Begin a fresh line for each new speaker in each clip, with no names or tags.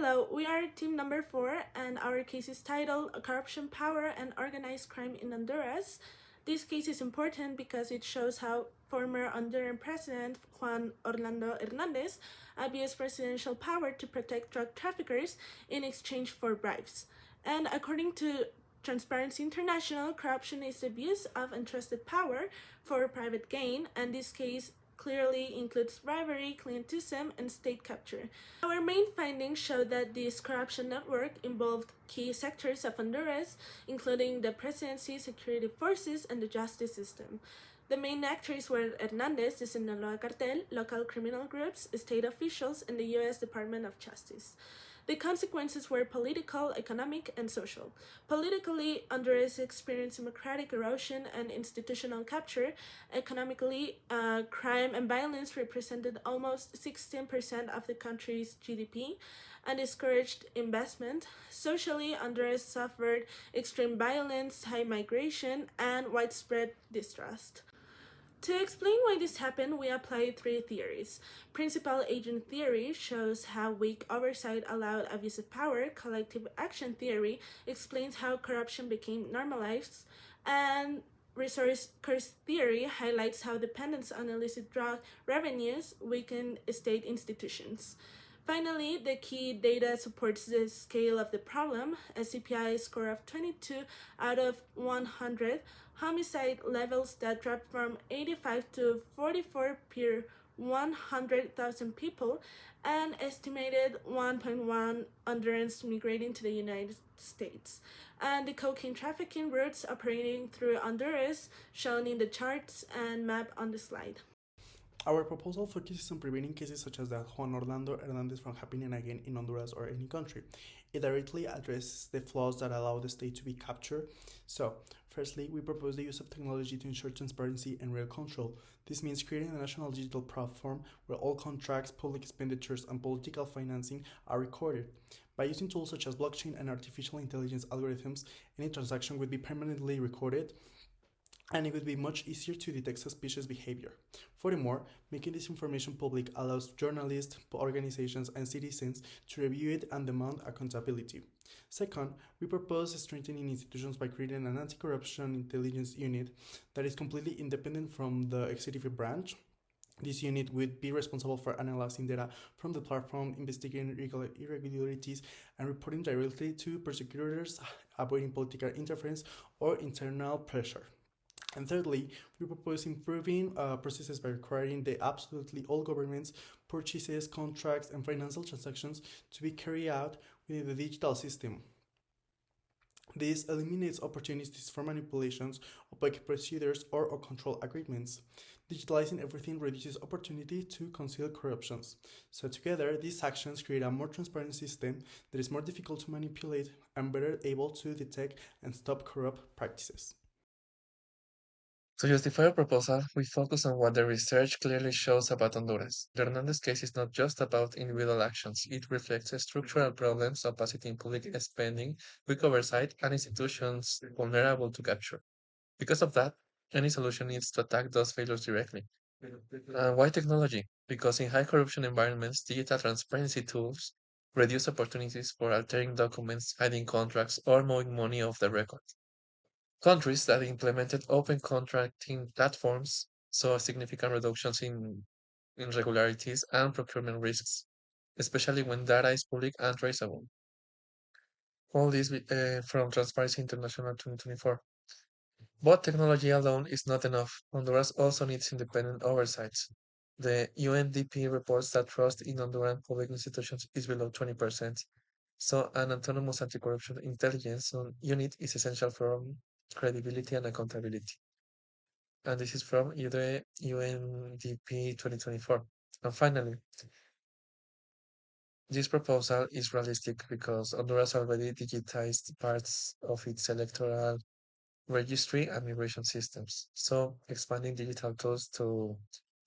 Hello, we are team number 4, and our case is titled Corruption, Power, and Organized Crime in Honduras. This case is important because it shows how former Honduran President Juan Orlando Hernandez abused presidential power to protect drug traffickers in exchange for bribes. And according to Transparency International, corruption is the abuse of entrusted power for private gain, and this case clearly includes bribery, clientelism, and state capture. Our main findings show that this corruption network involved key sectors of Honduras, including the presidency, security forces, and the justice system. The main actors were Hernandez, the Sinaloa cartel, local criminal groups, state officials, and the U.S. Department of Justice. The consequences were political, economic, and social. Politically, Honduras experienced democratic erosion and institutional capture. Economically, crime and violence represented almost 16% of the country's GDP and discouraged investment. Socially, Honduras suffered extreme violence, high migration, and widespread distrust. To explain why this happened, we apply three theories. Principal agent theory shows how weak oversight allowed abusive power. Collective action theory explains how corruption became normalized. And resource curse theory highlights how dependence on illicit drug revenues weakened state institutions. Finally, the key data supports the scale of the problem. A CPI score of 22 out of 100, homicide levels that dropped from 85 to 44 per 100,000 people, and estimated 1.1 Hondurans migrating to the United States, and the cocaine trafficking routes operating through Honduras, shown in the charts and map on the slide.
Our proposal focuses on preventing cases such as that Juan Orlando Hernandez from happening again in Honduras or any country. It directly addresses the flaws that allow the state to be captured. So, firstly, we propose the use of technology to ensure transparency and real control. This means creating a national digital platform where all contracts, public expenditures, and political financing are recorded. By using tools such as blockchain and artificial intelligence algorithms, any transaction would be permanently recorded, and it would be much easier to detect suspicious behavior. Furthermore, making this information public allows journalists, organizations, and citizens to review it and demand accountability. Second, we propose strengthening institutions by creating an anti corruption intelligence unit that is completely independent from the executive branch. This unit would be responsible for analyzing data from the platform, investigating irregularities, and reporting directly to prosecutors, avoiding political interference or internal pressure. And thirdly, we propose improving processes by requiring the absolutely all governments, purchases, contracts, and financial transactions to be carried out within the digital system. This eliminates opportunities for manipulations, opaque procedures, or control agreements. Digitalizing everything reduces opportunity to conceal corruptions. So together, these actions create a more transparent system that is more difficult to manipulate and better able to detect and stop corrupt practices.
To justify our proposal, we focus on what the research clearly shows about Honduras. The Hernandez case is not just about individual actions, it reflects structural problems, opacity in public spending, weak oversight, and institutions vulnerable to capture. Because of that, any solution needs to attack those failures directly. Why technology? Because in high corruption environments, digital transparency tools reduce opportunities for altering documents, hiding contracts, or moving money off the record. Countries that implemented open contracting platforms saw significant reductions in irregularities and procurement risks, especially when data is public and traceable. All this from Transparency International 2024. But technology alone is not enough. Honduras also needs independent oversight. The UNDP reports that trust in Honduran public institutions is below 20%. So an autonomous anti-corruption intelligence unit is essential for credibility and accountability. And this is from the UNDP 2024. And finally, this proposal is realistic because Honduras already digitized parts of its electoral registry and migration systems. So expanding digital tools to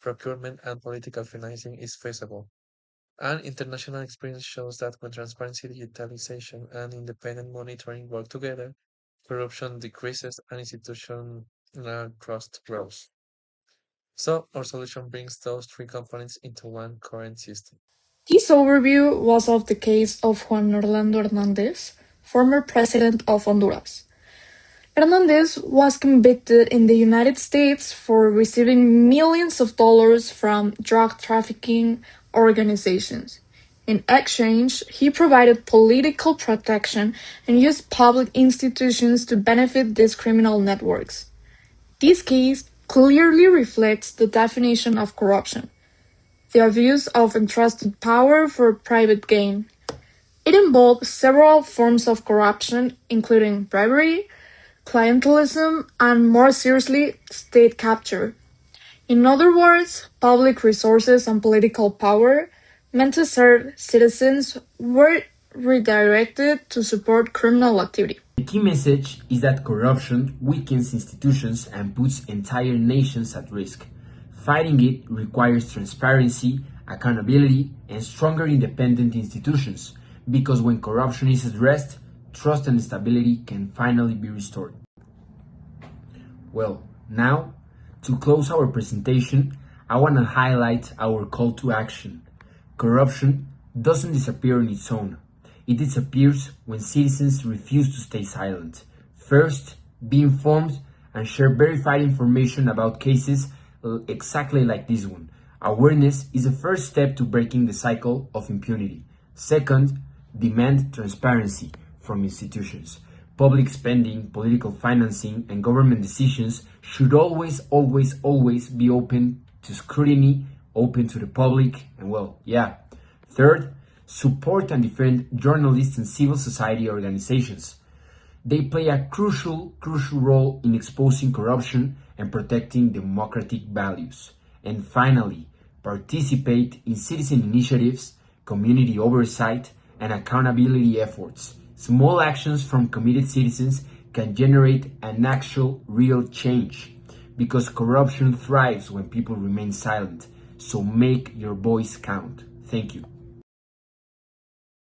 procurement and political financing is feasible. And international experience shows that when transparency, digitalization, and independent monitoring work together, corruption decreases and institutional trust grows. So our solution brings those three components into one current system.
This overview was of the case of Juan Orlando Hernandez, former president of Honduras. Hernandez was convicted in the United States for receiving millions of dollars from drug trafficking organizations. In exchange, he provided political protection and used public institutions to benefit these criminal networks. This case clearly reflects the definition of corruption: the abuse of entrusted power for private gain. It involved several forms of corruption, including bribery, clientelism, and more seriously, state capture. In other words, public resources and political power meant to serve citizens were redirected to support criminal activity.
The key message is that corruption weakens institutions and puts entire nations at risk. Fighting it requires transparency, accountability, and stronger independent institutions, because when corruption is addressed, trust and stability can finally be restored. Well, now, to close our presentation, I want to highlight our call to action. Corruption doesn't disappear on its own. It disappears when citizens refuse to stay silent. First, be informed and share verified information about cases exactly like this one. Awareness is the first step to breaking the cycle of impunity. Second, demand transparency from institutions. Public spending, political financing, and government decisions should always be open to scrutiny, open to the public, and Third, support and defend journalists and civil society organizations. They play a crucial role in exposing corruption and protecting democratic values. And finally, participate in citizen initiatives, community oversight, and accountability efforts. Small actions from committed citizens can generate an actual, real change, because corruption thrives when people remain silent. So make your voice count. Thank you.